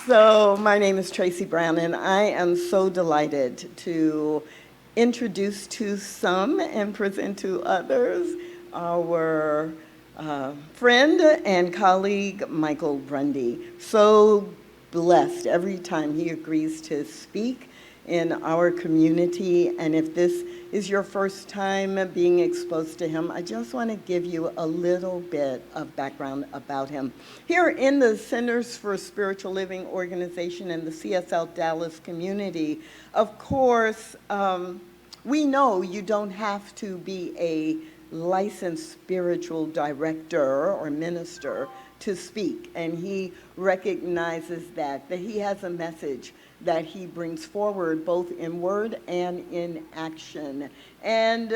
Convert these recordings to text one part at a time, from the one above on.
So my name is Tracy Brown, and I am so delighted to introduce to some and present to others our friend and colleague, Michael Brundy. So blessed every time he agrees to speak in our community. And if this is your first time being exposed to him, I just want to give you a little bit of background about him. Here in the Centers for Spiritual Living organization in the CSLDallas community, of course, we know you don't have to be a licensed spiritual director or minister to speak, and he recognizes that he has a message that he brings forward both in word and in action. And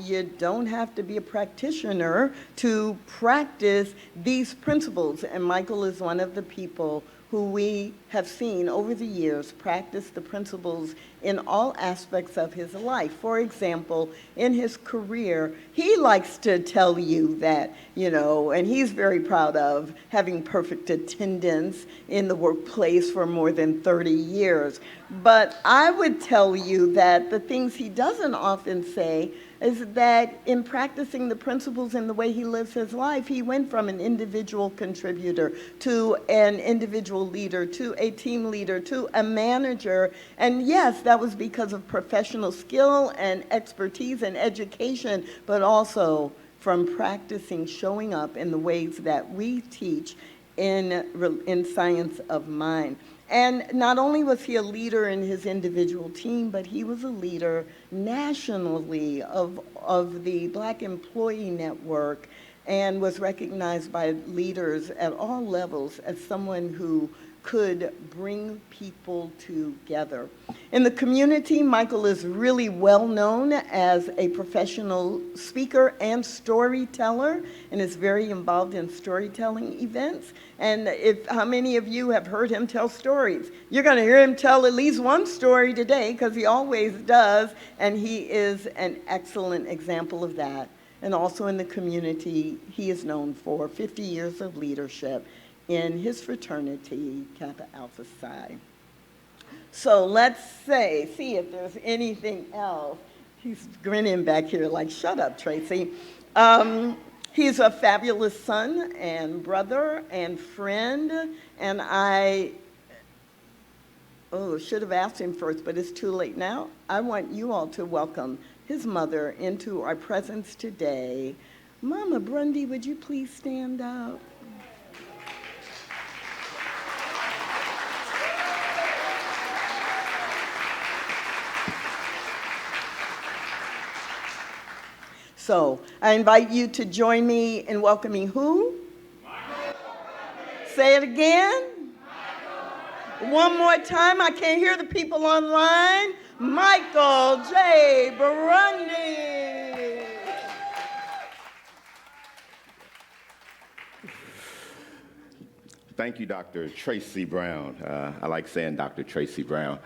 you don't have to be a practitioner to practice these principles, and Michael is one of the people who we have seen over the years practice the principles in all aspects of his life. For example, in his career, he likes to tell you that, and he's very proud of having perfect attendance in the workplace for more than 30 years. But I would tell you that the things he doesn't often say is that in practicing the principles in the way he lives his life, he went from an individual contributor to an individual leader to a team leader to a manager. And yes, that was because of professional skill and expertise and education, but also from practicing showing up in the ways that we teach in science of mind. And not only was he a leader in his individual team, but he was a leader nationally of the Black Employee Network and was recognized by leaders at all levels as someone who could bring people together. In the community, Michael is really well known as a professional speaker and storyteller, and is very involved in storytelling events. And how many of you have heard him tell stories? You're going to hear him tell at least one story today, because he always does, and he is an excellent example of that. And also in the community, he is known for 50 years of leadership in his fraternity, Kappa Alpha Psi. So let's see if there's anything else. He's grinning back here like, shut up, Tracy. He's a fabulous son and brother and friend, and I should have asked him first, but it's too late now. I want you all to welcome his mother into our presence today. Mama Brundy, would you please stand up? So I invite you to join me in welcoming who? Michael. Say it again. Michael. One more time. I can't hear the people online. Michael J. Brundy. Thank you, Dr. Tracy Brown. I like saying Dr. Tracy Brown.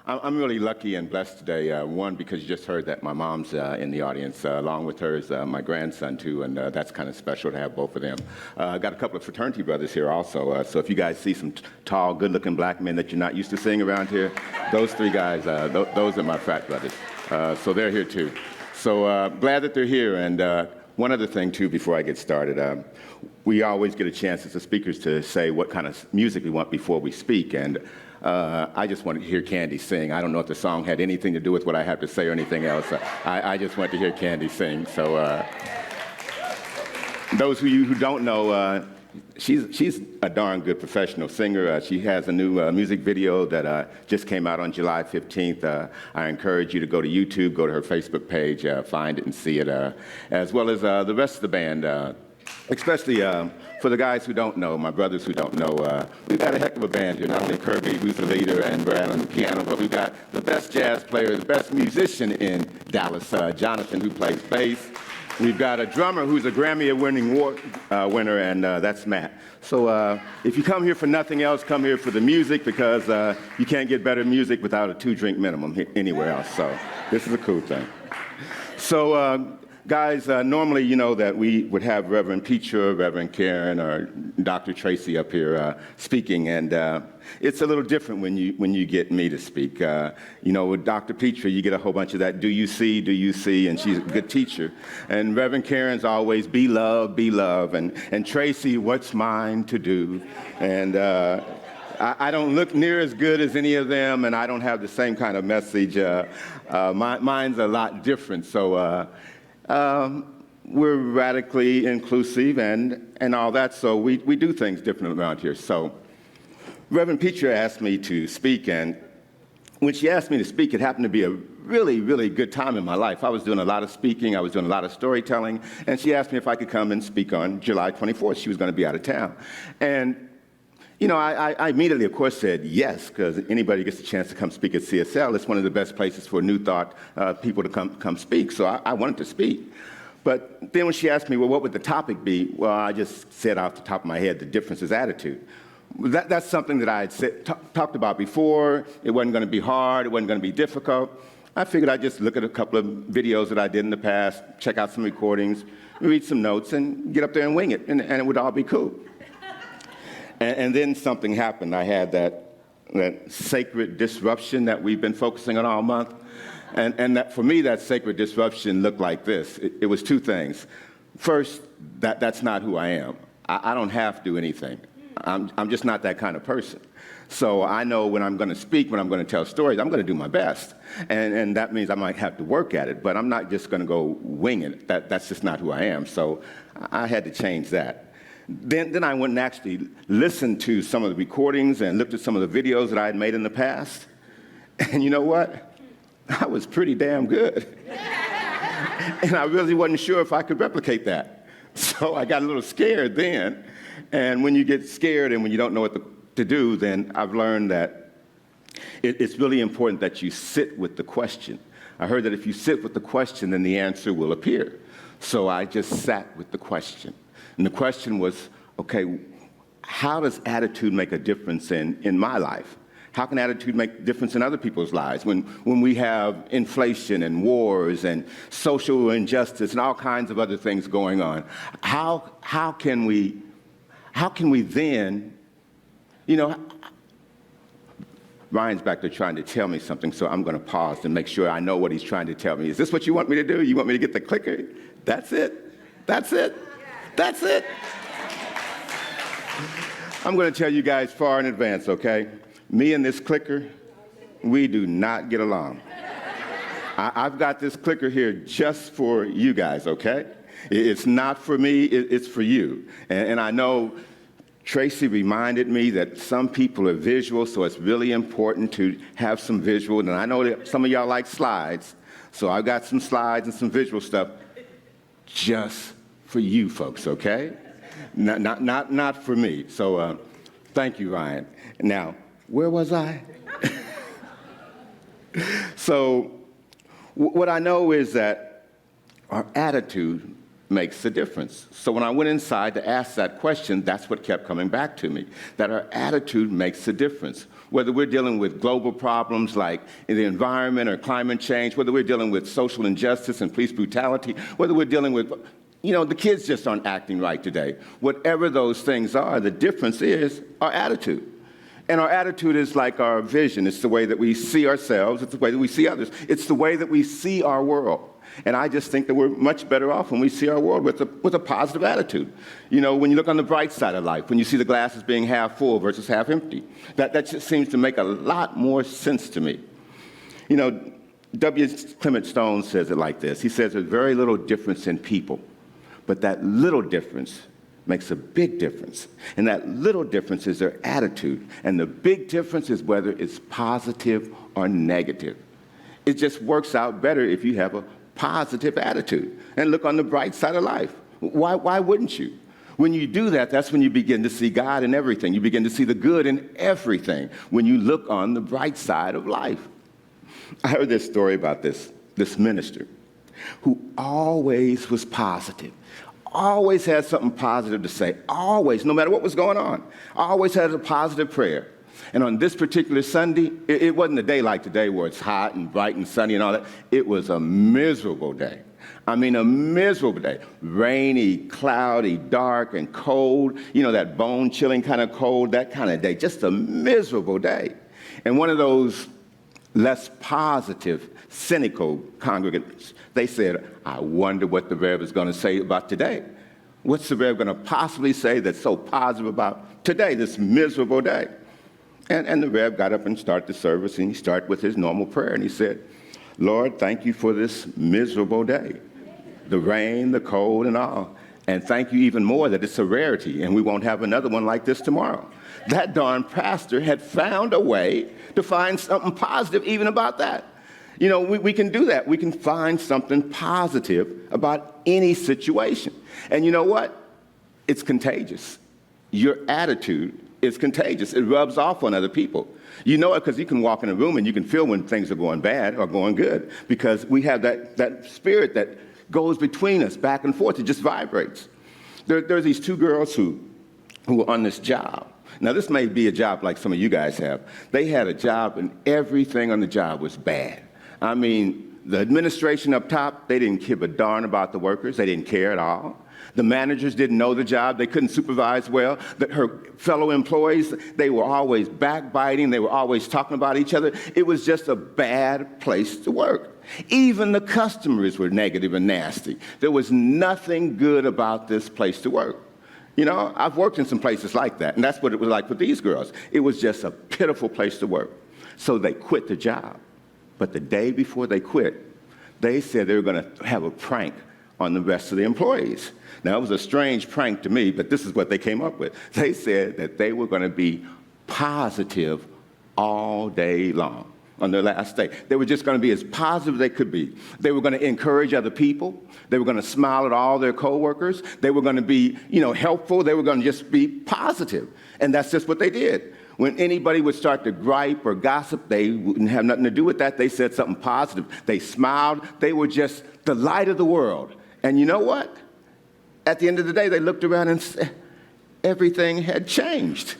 I'm really lucky and blessed today, one, because you just heard that my mom's in the audience. Along with her is my grandson, too, and that's kind of special to have both of them. I got a couple of fraternity brothers here also, so if you guys see some tall, good-looking black men that you're not used to seeing around here, those three guys, those are my frat brothers. So they're here, too. So glad that they're here, and one other thing, too, before I get started. We always get a chance as the speakers to say what kind of music we want before we speak, and I just wanted to hear Candy sing. I don't know if the song had anything to do with what I have to say or anything else. I just wanted to hear Candy sing. So those of you who don't know, she's a darn good professional singer. She has a new music video that just came out on July 15th. I encourage you to go to YouTube, go to her Facebook page, find it and see it, as well as the rest of the band. Especially for the guys who don't know, my brothers who don't know, we've got a heck of a band here. Not only Kirby, who's the leader, and Brad on the piano, but we've got the best jazz player, the best musician in Dallas, Jonathan, who plays bass. We've got a drummer who's a Grammy-winning winner, and that's Matt. So if you come here for nothing else, come here for the music, because you can't get better music without a 2-drink minimum anywhere else. So this is a cool thing. So Guys, normally you know that we would have Reverend Peacher, Reverend Karen, or Dr. Tracy up here speaking, and it's a little different when you get me to speak. With Dr. Peacher, you get a whole bunch of that, do you see, and she's a good teacher. And Reverend Karen's always be love, and Tracy, what's mine to do? And I don't look near as good as any of them, and I don't have the same kind of message. Mine's a lot different, so we're radically inclusive and all that, so we do things different around here. So Reverend Peacher asked me to speak, and when she asked me to speak, it happened to be a really, really good time in my life. I was doing a lot of speaking, I was doing a lot of storytelling, and she asked me if I could come and speak on July 24th. She was going to be out of town. And I immediately, of course, said yes, because anybody who gets a chance to come speak at CSL, it's one of the best places for New Thought people to come speak. So I wanted to speak. But then when she asked me, well, what would the topic be? Well, I just said off the top of my head, the difference is attitude. That's something that I had talked about before. It wasn't going to be hard. It wasn't going to be difficult. I figured I'd just look at a couple of videos that I did in the past, check out some recordings, read some notes, and get up there and wing it, and it would all be cool. And then something happened. I had that sacred disruption that we've been focusing on all month. And that, for me, that sacred disruption looked like this. It was two things. First, that's not who I am. I don't have to do anything. I'm just not that kind of person. So I know when I'm going to speak, when I'm going to tell stories, I'm going to do my best. And that means I might have to work at it, but I'm not just going to go wing it. That's just not who I am. So I had to change that. Then I went and actually listened to some of the recordings and looked at some of the videos that I had made in the past. And you know what? I was pretty damn good. And I really wasn't sure if I could replicate that. So I got a little scared then. And when you get scared and when you don't know what to do, then I've learned that it's really important that you sit with the question. I heard that if you sit with the question, then the answer will appear. So I just sat with the question. And the question was, okay, how does attitude make a difference in my life? How can attitude make a difference in other people's lives when we have inflation and wars and social injustice and all kinds of other things going on? How can we then, Ryan's back there trying to tell me something, so I'm going to pause and make sure I know what he's trying to tell me. Is this what you want me to do? You want me to get the clicker? That's it. That's it. That's it. I'm going to tell you guys far in advance, okay? Me and this clicker, we do not get along. I've got this clicker here just for you guys, okay? It's not for me, it's for you. And I know Tracy reminded me that some people are visual, so it's really important to have some visual. And I know that some of y'all like slides, so I've got some slides and some visual stuff just for you folks, okay? Not for me. So thank you, Ryan. Now, where was I? So what I know is that our attitude makes a difference. So when I went inside to ask that question, that's what kept coming back to me, that our attitude makes a difference. Whether we're dealing with global problems like the environment or climate change, whether we're dealing with social injustice and police brutality, whether we're dealing with, the kids just aren't acting right today. Whatever those things are, the difference is our attitude. And our attitude is like our vision. It's the way that we see ourselves. It's the way that we see others. It's the way that we see our world. And I just think that we're much better off when we see our world with a positive attitude. When you look on the bright side of life, when you see the glass as being half full versus half empty, that just seems to make a lot more sense to me. W. Clement Stone says it like this. He says there's very little difference in people, but that little difference makes a big difference. And that little difference is their attitude. And the big difference is whether it's positive or negative. It just works out better if you have a positive attitude and look on the bright side of life. Why wouldn't you? When you do that, that's when you begin to see God in everything. You begin to see the good in everything when you look on the bright side of life. I heard this story about this minister who always was positive, always had something positive to say, always, no matter what was going on, always had a positive prayer. And on this particular Sunday, it wasn't a day like today where it's hot and bright and sunny and all that. It was a miserable day. I mean, a miserable day. Rainy, cloudy, dark, and cold. You know, that bone-chilling kind of cold, that kind of day. Just a miserable day. And one of those less positive, cynical congregants, they said, I wonder what the Rev is going to say about today. What's the Rev going to possibly say that's so positive about today, this miserable day? And the Rev got up and started the service, and he started with his normal prayer, and he said, Lord, thank you for this miserable day, the rain, the cold, and all. And thank you even more that it's a rarity, and we won't have another one like this tomorrow. That darn pastor had found a way to find something positive even about that. You know, we can do that. We can find something positive about any situation. And you know what? It's contagious. Your attitude is contagious. It rubs off on other people. You know it because you can walk in a room and you can feel when things are going bad or going good, because we have that spirit that goes between us back and forth. It just vibrates. There's these two girls who were on this job. Now, this may be a job like some of you guys have. They had a job and everything on the job was bad. I mean, the administration up top, they didn't give a darn about the workers. They didn't care at all. The managers didn't know the job. They couldn't supervise well. Her fellow employees, they were always backbiting. They were always talking about each other. It was just a bad place to work. Even the customers were negative and nasty. There was nothing good about this place to work. You know, I've worked in some places like that, and that's what it was like with these girls. It was just a pitiful place to work. So they quit the job. But the day before they quit, they said they were going to have a prank on the rest of the employees. Now, it was a strange prank to me, but this is what they came up with. They said that they were going to be positive all day long on their last day. They were just going to be as positive as they could be. They were going to encourage other people. They were going to smile at all their coworkers. They were going to be, helpful. They were going to just be positive. And that's just what they did. When anybody would start to gripe or gossip, they wouldn't have nothing to do with that. They said something positive. They smiled. They were just the light of the world. And you know what? At the end of the day, they looked around and said, everything had changed.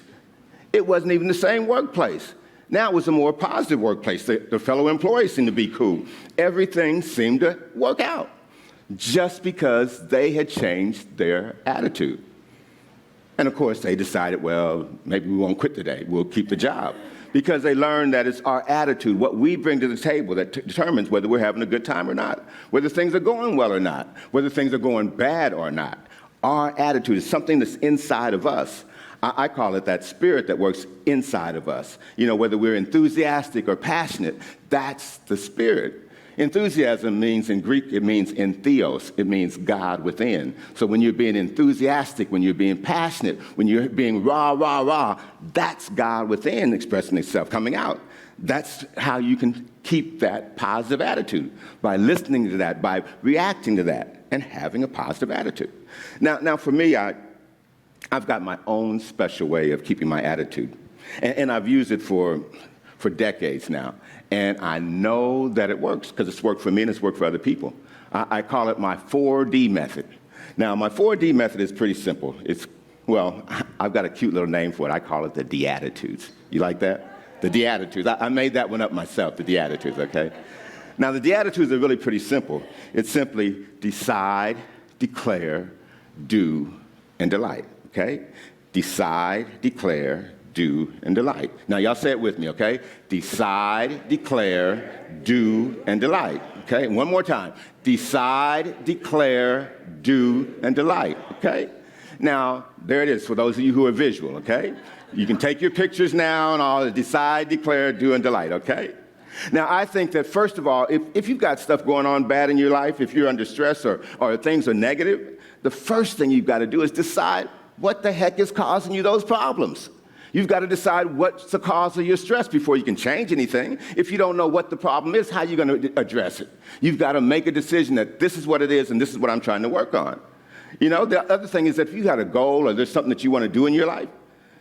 It wasn't even the same workplace. Now it was a more positive workplace. The fellow employees seemed to be cool. Everything seemed to work out just because they had changed their attitude. And of course, they decided, well, maybe we won't quit today. We'll keep the job. Because they learned that it's our attitude, what we bring to the table, that determines whether we're having a good time or not, whether things are going well or not, whether things are going bad or not. Our attitude is something that's inside of us. I call it that spirit that works inside of us. Whether we're enthusiastic or passionate, that's the spirit. Enthusiasm means, in Greek, it means entheos. It means God within. So when you're being enthusiastic, when you're being passionate, when you're being rah, rah, rah, that's God within expressing itself, coming out. That's how you can keep that positive attitude, by listening to that, by reacting to that, and having a positive attitude. Now for me, I've got my own special way of keeping my attitude. And I've used it for decades now. And I know that it works because it's worked for me and it's worked for other people. I call it my 4D method. Now, my 4D method is pretty simple. I've got a cute little name for it. I call it the D-attitudes. You like that? The D-attitudes. I made that one up myself, the D-attitudes, okay? Now, the D-attitudes are really pretty simple. It's simply decide, declare, do, and delight, okay? Decide, declare, do, and delight. Now, y'all say it with me, okay? Decide, declare, do, and delight, okay? One more time. Decide, declare, do, and delight, okay? Now, there it is for those of you who are visual, okay? You can take your pictures now and all, decide, declare, do, and delight, okay? Now, I think that, first of all, if you've got stuff going on bad in your life, if you're under stress or things are negative, the first thing you've got to do is decide what the heck is causing you those problems. You've got to decide what's the cause of your stress before you can change anything. If you don't know what the problem is, how are you going to address it? You've got to make a decision that this is what it is and this is what I'm trying to work on. The other thing is that if you got a goal or there's something that you want to do in your life,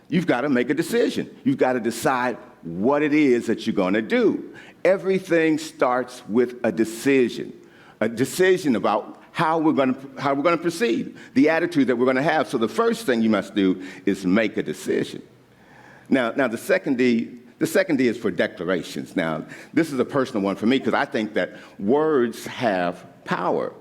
you've got to make a decision. You've got to decide what it is that you're going to do. Everything starts with a decision about how we're going to proceed, the attitude that we're going to have. So the first thing you must do is make a decision. Now the second D is for declarations. Now, this is a personal one for me because I think that words have power.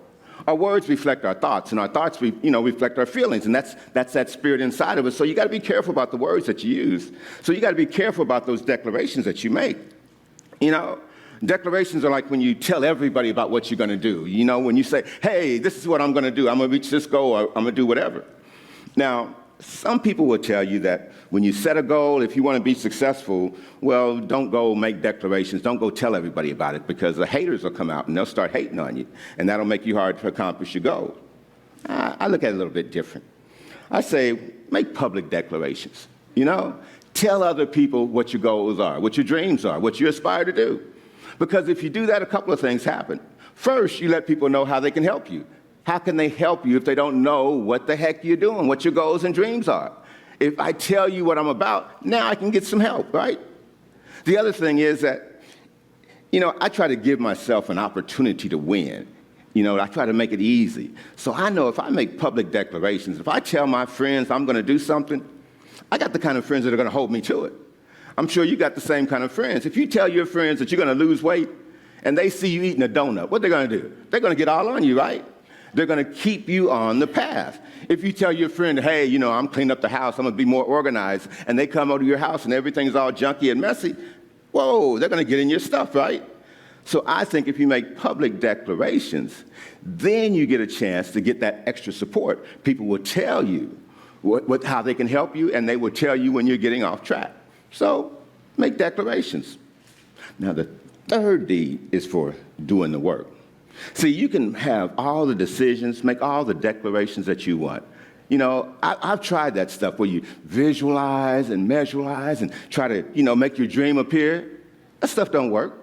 Our words reflect our thoughts, and our thoughts reflect our feelings, and that's that spirit inside of us. So you got to be careful about the words that you use. So you got to be careful about those declarations that you make. Declarations are like when you tell everybody about what you're going to do. When you say, hey, this is what I'm going to do. I'm going to reach this goal, or I'm going to do whatever. Now, some people will tell you that when you set a goal, if you want to be successful, well, don't go make declarations. Don't go tell everybody about it, because the haters will come out and they'll start hating on you, and that'll make you hard to accomplish your goal. I look at it a little bit different. I say, make public declarations. Tell other people what your goals are, what your dreams are, what you aspire to do. Because if you do that, a couple of things happen. First, you let people know how they can help you. How can they help you if they don't know what the heck you're doing, what your goals and dreams are? If I tell you what I'm about, now I can get some help, right? The other thing is that, I try to give myself an opportunity to win. I try to make it easy. So I know if I make public declarations, if I tell my friends I'm going to do something, I got the kind of friends that are going to hold me to it. I'm sure you got the same kind of friends. If you tell your friends that you're going to lose weight and they see you eating a donut, what they're going to do? They're going to get all on you, right? They're going to keep you on the path. If you tell your friend, hey, I'm cleaning up the house, I'm going to be more organized, and they come over to your house and everything's all junky and messy, whoa, they're going to get in your stuff, right? So I think if you make public declarations, then you get a chance to get that extra support. People will tell you how they can help you, and they will tell you when you're getting off track. So make declarations. Now, the third D is for doing the work. See, you can have all the decisions, make all the declarations that you want. I've tried that stuff where you visualize and measurize and try to, make your dream appear. That stuff don't work.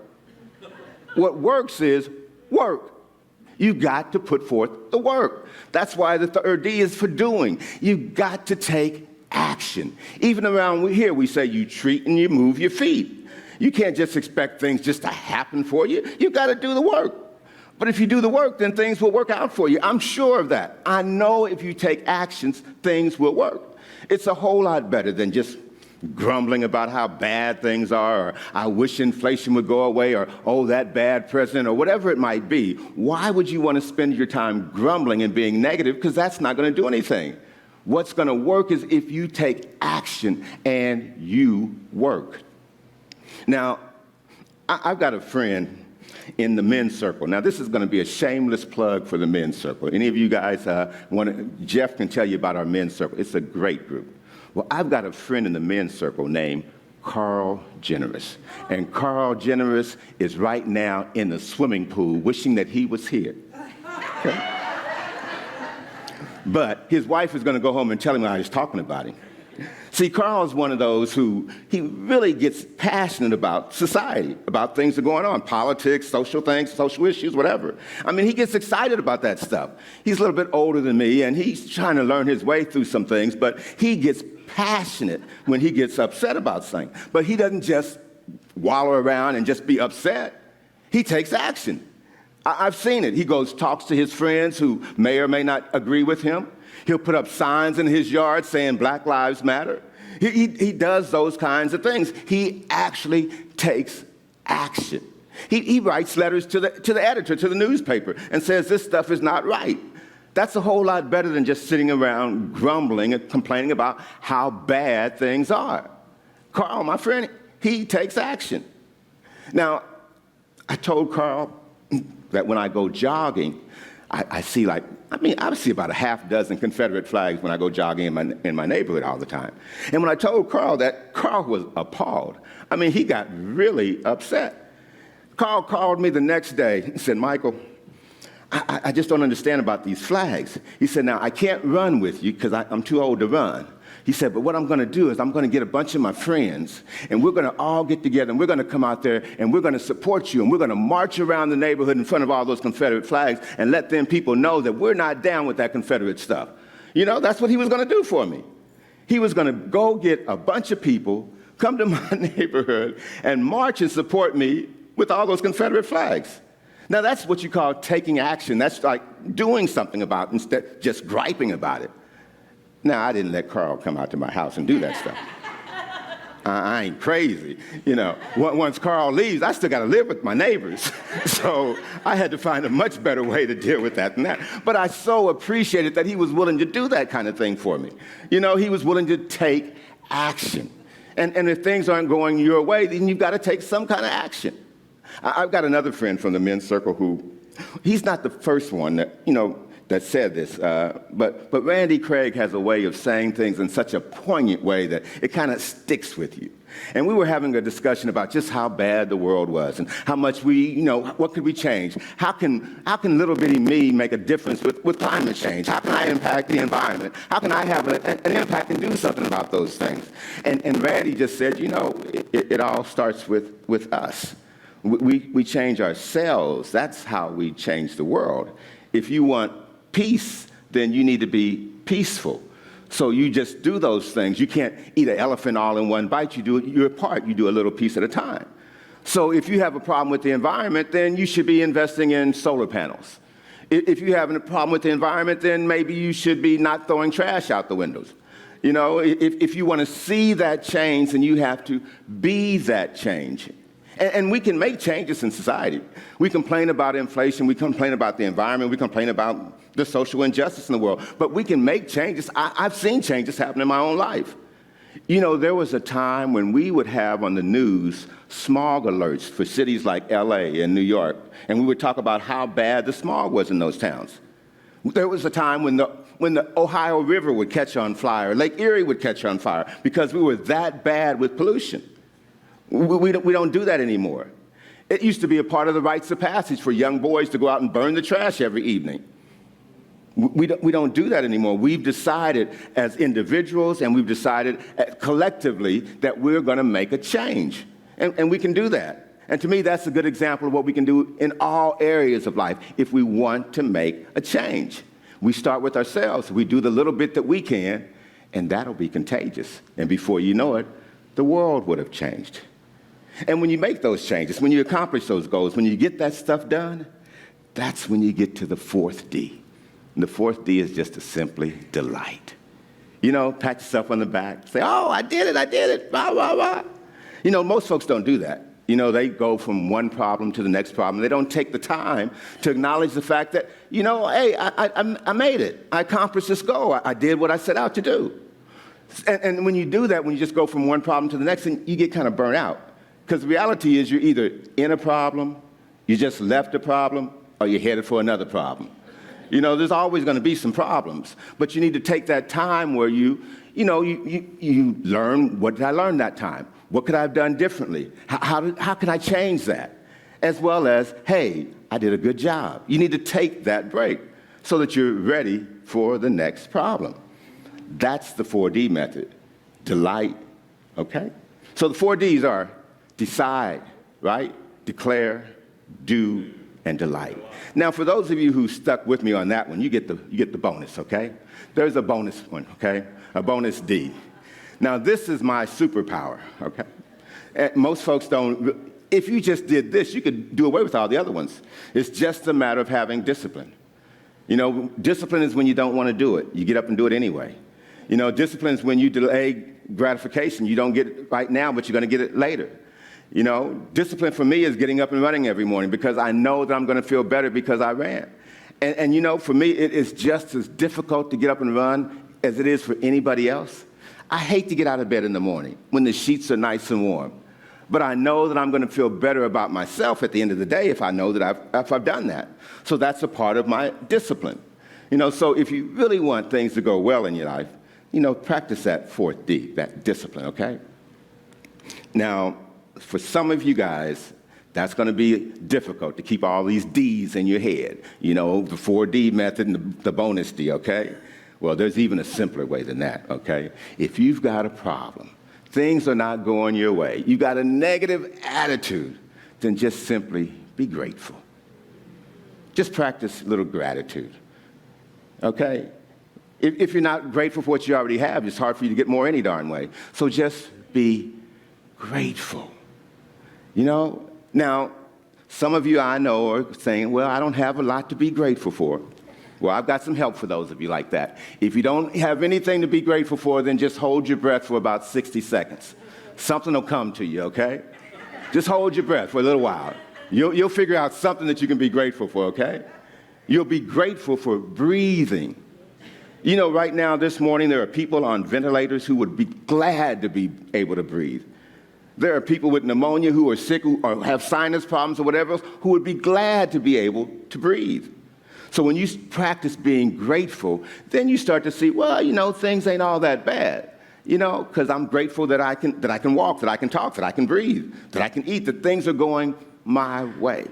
What works is work. You got to put forth the work. That's why the third D is for doing. You got to take action. Even around here, we say you treat and you move your feet. You can't just expect things just to happen for you. You got to do the work. But if you do the work, then things will work out for you. I'm sure of that. I know if you take actions, things will work. It's a whole lot better than just grumbling about how bad things are, or I wish inflation would go away, or, oh, that bad president, or whatever it might be. Why would you want to spend your time grumbling and being negative? Because that's not going to do anything. What's going to work is if you take action and you work. Now, I've got a friend in the men's circle. Now, this is going to be a shameless plug for the men's circle. Any of you guys Jeff can tell you about our men's circle. It's a great group. Well, I've got a friend in the men's circle named Carl Generous. And Carl Generous is right now in the swimming pool wishing that he was here. Okay? But his wife is going to go home and tell him I was talking about him. See, Carl is one of those who he really gets passionate about society, about things that are going on, politics, social things, social issues, whatever. I mean, he gets excited about that stuff. He's a little bit older than me, and he's trying to learn his way through some things, but he gets passionate when he gets upset about something. But he doesn't just wallow around and just be upset. He takes action. I've seen it. He goes, talks to his friends who may or may not agree with him. He'll put up signs in his yard saying Black Lives Matter. He does those kinds of things. He actually takes action. He writes letters to the editor, to the newspaper, and says this stuff is not right. That's a whole lot better than just sitting around grumbling and complaining about how bad things are. Carl, my friend, he takes action. Now, I told Carl that when I go jogging, I see about a half dozen Confederate flags when I go jogging in my neighborhood all the time. And when I told Carl that, Carl was appalled. I mean, he got really upset. Carl called me the next day and said, Michael, I just don't understand about these flags. He said, now, I can't run with you because I'm too old to run. He said, but what I'm going to do is I'm going to get a bunch of my friends, and we're going to all get together, and we're going to come out there, and we're going to support you, and we're going to march around the neighborhood in front of all those Confederate flags and let them people know that we're not down with that Confederate stuff. That's what he was going to do for me. He was going to go get a bunch of people, come to my neighborhood, and march and support me with all those Confederate flags. Now, that's what you call taking action. That's like doing something about it instead of just griping about it. Now, I didn't let Carl come out to my house and do that stuff. I ain't crazy. Once Carl leaves, I still got to live with my neighbors. So I had to find a much better way to deal with that than that. But I so appreciated that he was willing to do that kind of thing for me. He was willing to take action. And if things aren't going your way, then you've got to take some kind of action. I've got another friend from the men's circle who, he's not the first one that said this, but Randy Craig has a way of saying things in such a poignant way that it kind of sticks with you. And we were having a discussion about just how bad the world was and how much what could we change? How can little bitty me make a difference with climate change? How can I impact the environment? How can I have an impact and do something about those things? And Randy just said, it all starts with us. We change ourselves. That's how we change the world. If you want peace, then you need to be peaceful. So you just do those things. You can't eat an elephant all in one bite. You do your part. You do a little piece at a time. So if you have a problem with the environment, then you should be investing in solar panels. If you have a problem with the environment, then maybe you should be not throwing trash out the windows. If you want to see that change, then you have to be that change. And we can make changes in society. We complain about inflation, we complain about the environment, we complain about the social injustice in the world, but we can make changes. I've seen changes happen in my own life. There was a time when we would have on the news smog alerts for cities like LA and New York, and we would talk about how bad the smog was in those towns. There was a time when the Ohio River would catch on fire, Lake Erie would catch on fire, because we were that bad with pollution. We don't do that anymore. It used to be a part of the rites of passage for young boys to go out and burn the trash every evening. We don't do that anymore. We've decided as individuals and we've decided collectively that we're going to make a change. And we can do that. And to me, that's a good example of what we can do in all areas of life if we want to make a change. We start with ourselves. We do the little bit that we can, and that'll be contagious. And before you know it, the world would have changed. And when you make those changes, when you accomplish those goals, when you get that stuff done, that's when you get to the fourth D. And the fourth D is just to simply delight. Pat yourself on the back, say, oh, I did it, blah, blah, blah. Most folks don't do that. They go from one problem to the next problem. They don't take the time to acknowledge the fact that, hey, I made it. I accomplished this goal. I did what I set out to do. And when you do that, when you just go from one problem to the next, then you get kind of burnt out. Because the reality is you're either in a problem, you just left a problem, or you're headed for another problem. There's always going to be some problems, but you need to take that time where you learn, what did I learn that time? What could I have done differently? How can I change that? As well as, hey, I did a good job. You need to take that break so that you're ready for the next problem. That's the 4D method. Delight, okay? So the 4 Ds are decide, right? Declare, do, and delight. Now, for those of you who stuck with me on that one, you get the bonus, okay? There's a bonus one, okay? A bonus D. Now, this is my superpower, okay? And most folks don't. If you just did this, you could do away with all the other ones. It's just a matter of having discipline. Discipline is when you don't want to do it. You get up and do it anyway. Discipline is when you delay gratification. You don't get it right now, but you're going to get it later. Discipline for me is getting up and running every morning because I know that I'm going to feel better because I ran. And for me, it is just as difficult to get up and run as it is for anybody else. I hate to get out of bed in the morning when the sheets are nice and warm. But I know that I'm going to feel better about myself at the end of the day if I know that I've done that. So that's a part of my discipline. So if you really want things to go well in your life, practice that 4th D, that discipline, okay? Now, for some of you guys, that's going to be difficult to keep all these D's in your head. The 4D method and the bonus D, okay? Well, there's even a simpler way than that, okay? If you've got a problem, things are not going your way, you got a negative attitude, then just simply be grateful. Just practice a little gratitude, okay? If you're not grateful for what you already have, it's hard for you to get more any darn way. So just be grateful. Now, some of you I know are saying, well, I don't have a lot to be grateful for. Well, I've got some help for those of you like that. If you don't have anything to be grateful for, then just hold your breath for about 60 seconds. something will come to you, okay? Just hold your breath for a little while. You'll figure out something that you can be grateful for, okay? You'll be grateful for breathing. You know, right now, this morning, there are people on ventilators who would be glad to be able to breathe. There are people with pneumonia who are sick or have sinus problems or whatever else who would be glad to be able to breathe. So when you practice being grateful, then you start to see, well, you know, things ain't all that bad. You know, because I'm grateful that I can walk, that I can talk, that I can breathe, that I can eat, that things are going my way.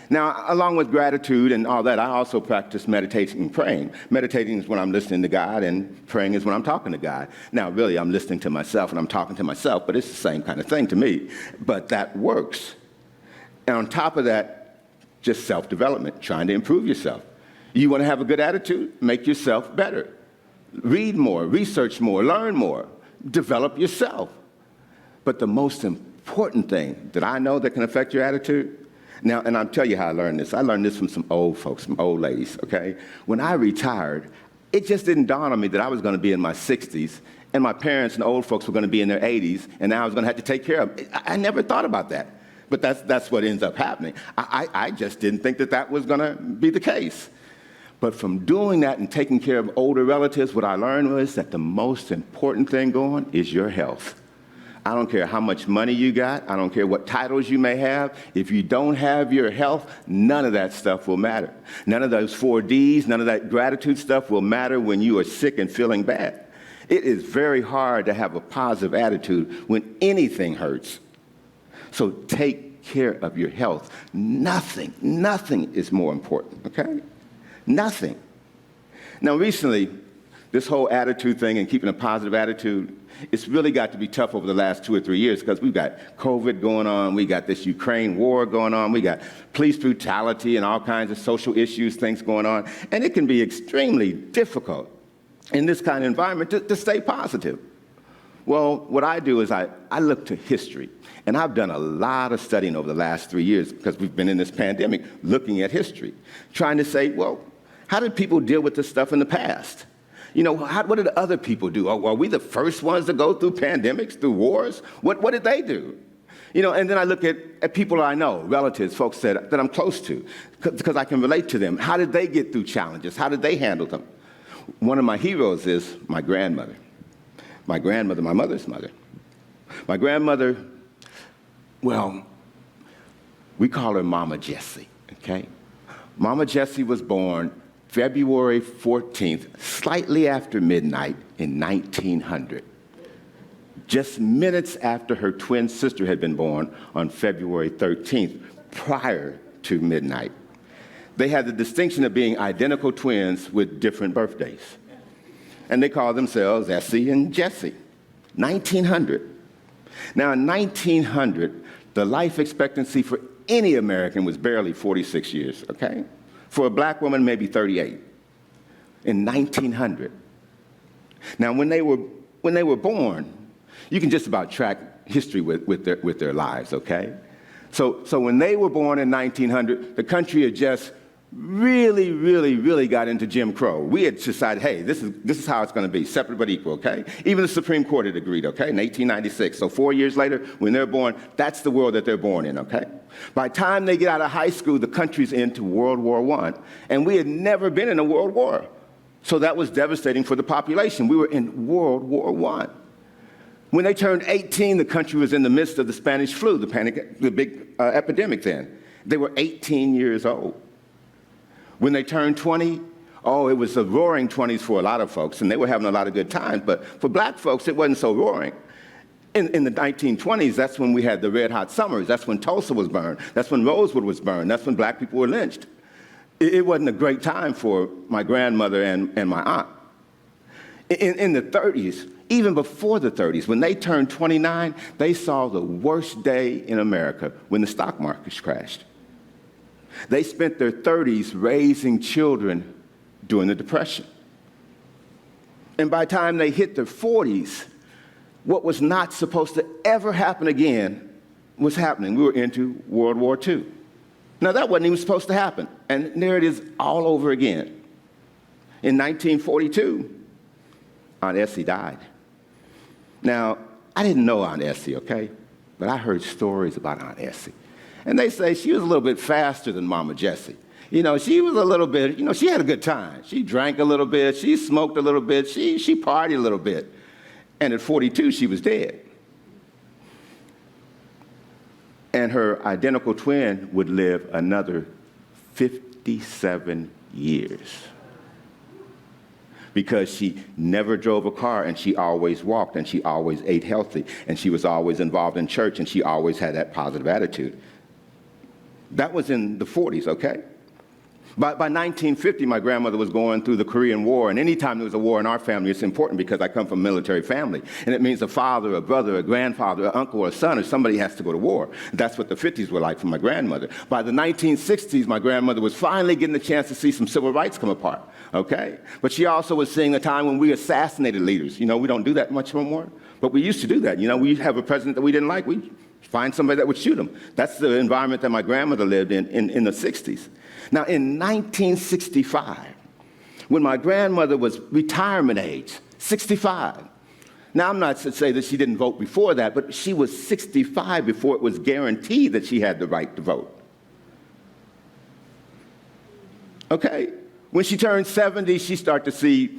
Now, along with gratitude and all that, I also practice meditating and praying. Meditating is when I'm listening to God, and praying is when I'm talking to God. Now, really, I'm listening to myself and I'm talking to myself, but it's the same kind of thing to me. But that works. And on top of that, just self-development, trying to improve yourself. You want to have a good attitude? Make yourself better. Read more, research more, learn more, develop yourself. But the most important thing that I know that can affect your attitude, now, and I'll tell you how I learned this. I learned this from some old folks, some old ladies, okay? When I retired, it just didn't dawn on me that I was going to be in my 60s, and my parents and old folks were going to be in their 80s, and now I was going to have to take care of them. I never thought about that. But that's what ends up happening. I just didn't think that was going to be the case. But from doing that and taking care of older relatives, what I learned was that the most important thing going is your health. I don't care how much money you got. I don't care what titles you may have. If you don't have your health, none of that stuff will matter. None of those 4 Ds, none of that gratitude stuff will matter when you are sick and feeling bad. It is very hard to have a positive attitude when anything hurts. So take care of your health. Nothing is more important, okay? Nothing. Now, recently, this whole attitude thing and keeping a positive attitude, it's really got to be tough over the last 2 or 3 years because we've got COVID going on, we got this Ukraine war going on, we got police brutality and all kinds of social issues, things going on, and it can be extremely difficult in this kind of environment to stay positive. Well, what I do is I look to history, and I've done a lot of studying over the last 3 years because we've been in this pandemic, looking at history, trying to say, well, how did people deal with this stuff in the past? You know, what did other people do? Are we the first ones to go through pandemics, through wars? What did they do? You know, and then I look at people I know, relatives, folks that I'm close to, because I can relate to them. How did they get through challenges? How did they handle them? One of my heroes is my grandmother. My grandmother, my mother's mother. My grandmother, well, we call her Mama Jessie, okay? Mama Jessie was born February 14th, slightly after midnight in 1900, just minutes after her twin sister had been born on February 13th, prior to midnight. They had the distinction of being identical twins with different birthdays. And they called themselves Essie and Jessie. 1900. Now, in 1900, the life expectancy for any American was barely 46 years, okay? For a black woman, maybe 38. In 1900. Now, when they were born, you can just about track history with their lives, okay? So when they were born in 1900, the country had just really got into Jim Crow. We had decided, hey, this is how it's going to be, separate but equal, okay? Even the Supreme Court had agreed, okay, in 1896. So 4 years later, when they're born, that's the world that they're born in, okay? By the time they get out of high school, the country's into World War I, and we had never been in a world war. So that was devastating for the population. We were in World War I. When they turned 18, the country was in the midst of the Spanish flu, the big epidemic then. They were 18 years old. When they turned 20, it was the roaring 20s for a lot of folks, and they were having a lot of good times. But for black folks, it wasn't so roaring. In the 1920s, that's when we had the red hot summers. That's when Tulsa was burned. That's when Rosewood was burned. That's when black people were lynched. It wasn't a great time for my grandmother and my aunt. In the 30s, even before the 30s, when they turned 29, they saw the worst day in America when the stock market crashed. They spent their 30s raising children during the Depression. And by the time they hit their 40s, what was not supposed to ever happen again was happening. We were into World War II. Now, that wasn't even supposed to happen. And there it is all over again. In 1942, Aunt Essie died. Now, I didn't know Aunt Essie, okay? But I heard stories about Aunt Essie. And they say she was a little bit faster than Mama Jessie. She was a little bit, she had a good time. She drank a little bit, she smoked a little bit, she partied a little bit. And at 42, she was dead. And her identical twin would live another 57 years. Because she never drove a car, and she always walked, and she always ate healthy, and she was always involved in church, and she always had that positive attitude. That was in the 40s, okay? By 1950, my grandmother was going through the Korean War, and anytime there was a war in our family, it's important because I come from a military family, and it means a father, a brother, a grandfather, an uncle, or a son, or somebody has to go to war. That's what the 50s were like for my grandmother. By the 1960s, my grandmother was finally getting the chance to see some civil rights come apart, okay? But she also was seeing a time when we assassinated leaders. We don't do that much anymore, but we used to do that. We have a president that we didn't like, we find somebody that would shoot him. That's the environment that my grandmother lived in the 60s. Now, in 1965, when my grandmother was retirement age, 65. Now, I'm not to say that she didn't vote before that, but she was 65 before it was guaranteed that she had the right to vote. Okay? When she turned 70, she started to see,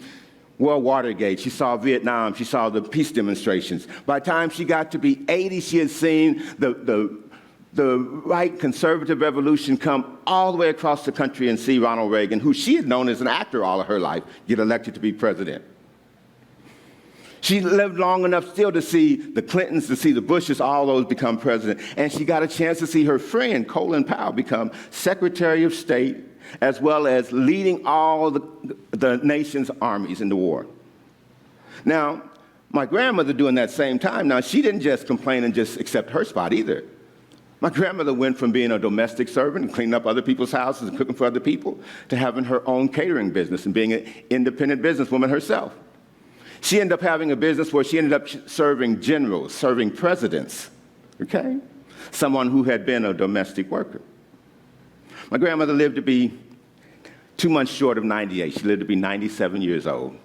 Watergate. She saw Vietnam. She saw the peace demonstrations. By the time she got to be 80, she had seen the right conservative revolution come all the way across the country and see Ronald Reagan, who she had known as an actor all of her life, get elected to be president. She lived long enough still to see the Clintons, to see the Bushes, all those become president. And she got a chance to see her friend, Colin Powell, become Secretary of State, as well as leading all the nation's armies in the war. Now, my grandmother during that same time, now she didn't just complain and just accept her spot either. My grandmother went from being a domestic servant and cleaning up other people's houses and cooking for other people to having her own catering business and being an independent businesswoman herself. She ended up having a business where she ended up serving generals, serving presidents, okay? Someone who had been a domestic worker. My grandmother lived to be 2 months short of 98. She lived to be 97 years old.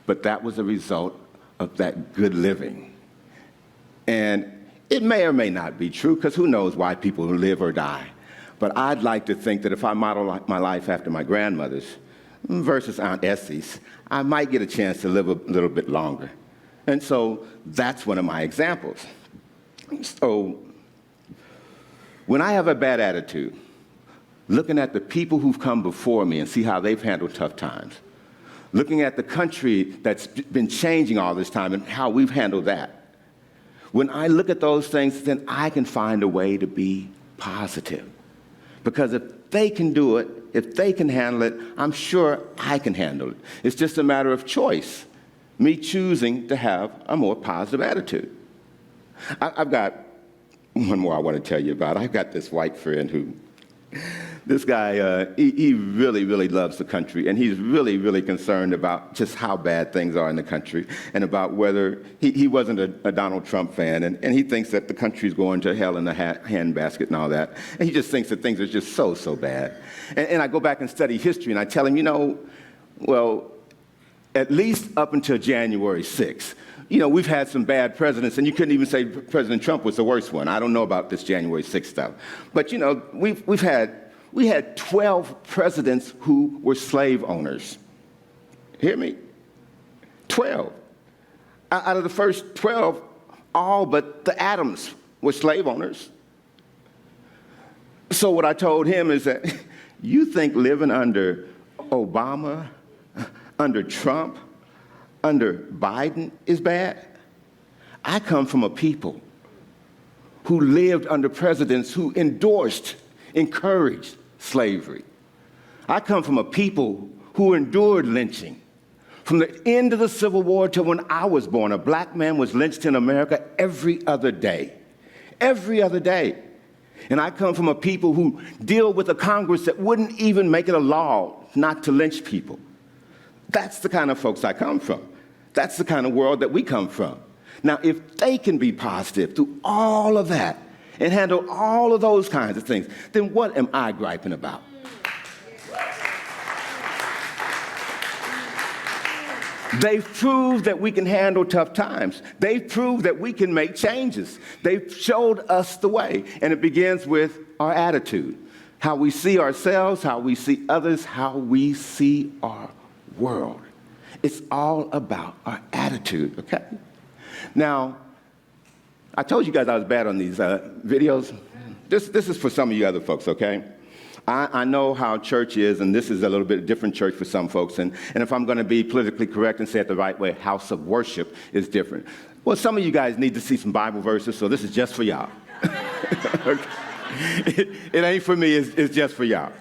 But that was a result of that good living. And it may or may not be true, because who knows why people live or die. But I'd like to think that if I model my life after my grandmother's versus Aunt Essie's, I might get a chance to live a little bit longer. And so that's one of my examples. So when I have a bad attitude, looking at the people who've come before me and see how they've handled tough times, looking at the country that's been changing all this time and how we've handled that, when I look at those things, then I can find a way to be positive. Because if they can do it, if they can handle it, I'm sure I can handle it. It's just a matter of choice, me choosing to have a more positive attitude. I've got one more I want to tell you about. I've got this white friend who, this guy, he really, really loves the country, and he's really, really concerned about just how bad things are in the country and about whether he wasn't a Donald Trump fan, and he thinks that the country's going to hell in a handbasket and all that, and he just thinks that things are just so, so bad. And I go back and study history, and I tell him, well, at least up until January 6th, we've had some bad presidents, and you couldn't even say President Trump was the worst one. I don't know about this January 6th stuff. But, we had 12 presidents who were slave owners. Hear me? 12. Out of the first 12, all but the Adams were slave owners. So what I told him is that you think living under Obama, under Trump, under Biden is bad? I come from a people who lived under presidents who endorsed, encouraged slavery. I come from a people who endured lynching. From the end of the Civil War to when I was born, a black man was lynched in America every other day. Every other day. And I come from a people who deal with a Congress that wouldn't even make it a law not to lynch people. That's the kind of folks I come from. That's the kind of world that we come from. Now, if they can be positive through all of that and handle all of those kinds of things, then what am I griping about? They've proved that we can handle tough times. They've proved that we can make changes. They've showed us the way. And it begins with our attitude, how we see ourselves, how we see others, how we see our world. It's all about our attitude, okay? Now, I told you guys I was bad on these videos. This is for some of you other folks, okay? I know how church is, and this is a little bit different church for some folks. And if I'm going to be politically correct and say it the right way, house of worship is different. Well, some of you guys need to see some Bible verses, so this is just for y'all. It ain't for me, it's just for y'all.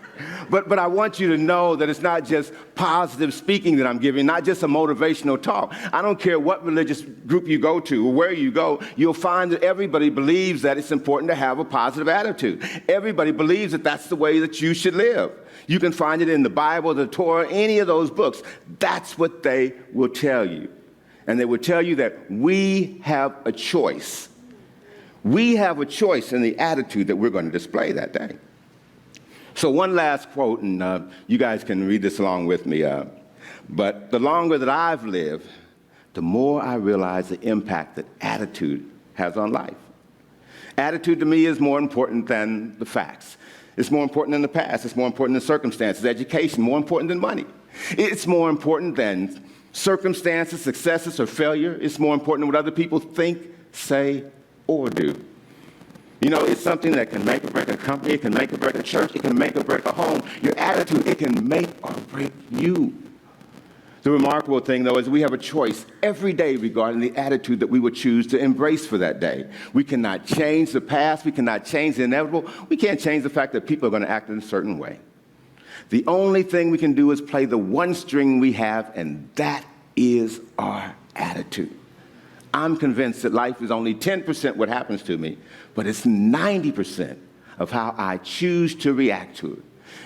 But I want you to know that it's not just positive speaking that I'm giving, not just a motivational talk. I don't care what religious group you go to or where you go, you'll find that everybody believes that it's important to have a positive attitude. Everybody believes that that's the way that you should live. You can find it in the Bible, the Torah, any of those books. That's what they will tell you. And they will tell you that we have a choice. We have a choice in the attitude that we're going to display that day. So one last quote, and you guys can read this along with me. But the longer that I've lived, the more I realize the impact that attitude has on life. Attitude to me is more important than the facts. It's more important than the past. It's more important than circumstances, education, more important than money. It's more important than circumstances, successes, or failure. It's more important than what other people think, say, or do. You know, it's something that can make or break a company, it can make or break a church, it can make or break a home. Your attitude, it can make or break you. The remarkable thing, though, is we have a choice every day regarding the attitude that we would choose to embrace for that day. We cannot change the past, we cannot change the inevitable, we can't change the fact that people are going to act in a certain way. The only thing we can do is play the one string we have, and that is our attitude. I'm convinced that life is only 10% what happens to me, but it's 90% of how I choose to react to it.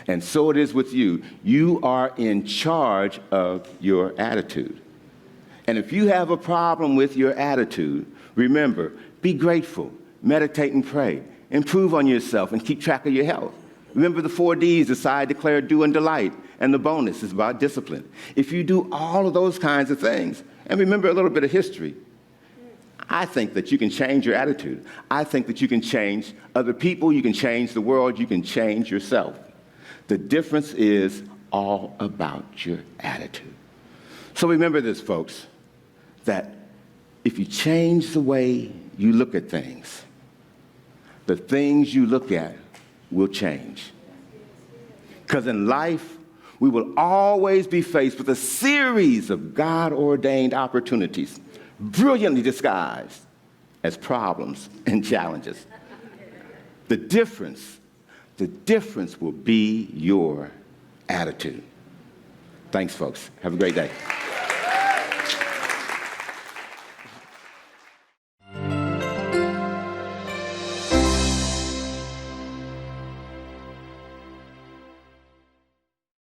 And so it is with you. You are in charge of your attitude. And if you have a problem with your attitude, remember, be grateful, meditate and pray, improve on yourself, and keep track of your health. Remember the 4 Ds, decide, declare, do, and delight. And the bonus is about discipline. If you do all of those kinds of things, and remember a little bit of history, I think that you can change your attitude. I think that you can change other people, you can change the world, you can change yourself. The difference is all about your attitude. So remember this, folks, that if you change the way you look at things, the things you look at will change. Because in life, we will always be faced with a series of God-ordained opportunities, brilliantly disguised as problems and challenges. The difference will be your attitude. Thanks, folks. Have a great day.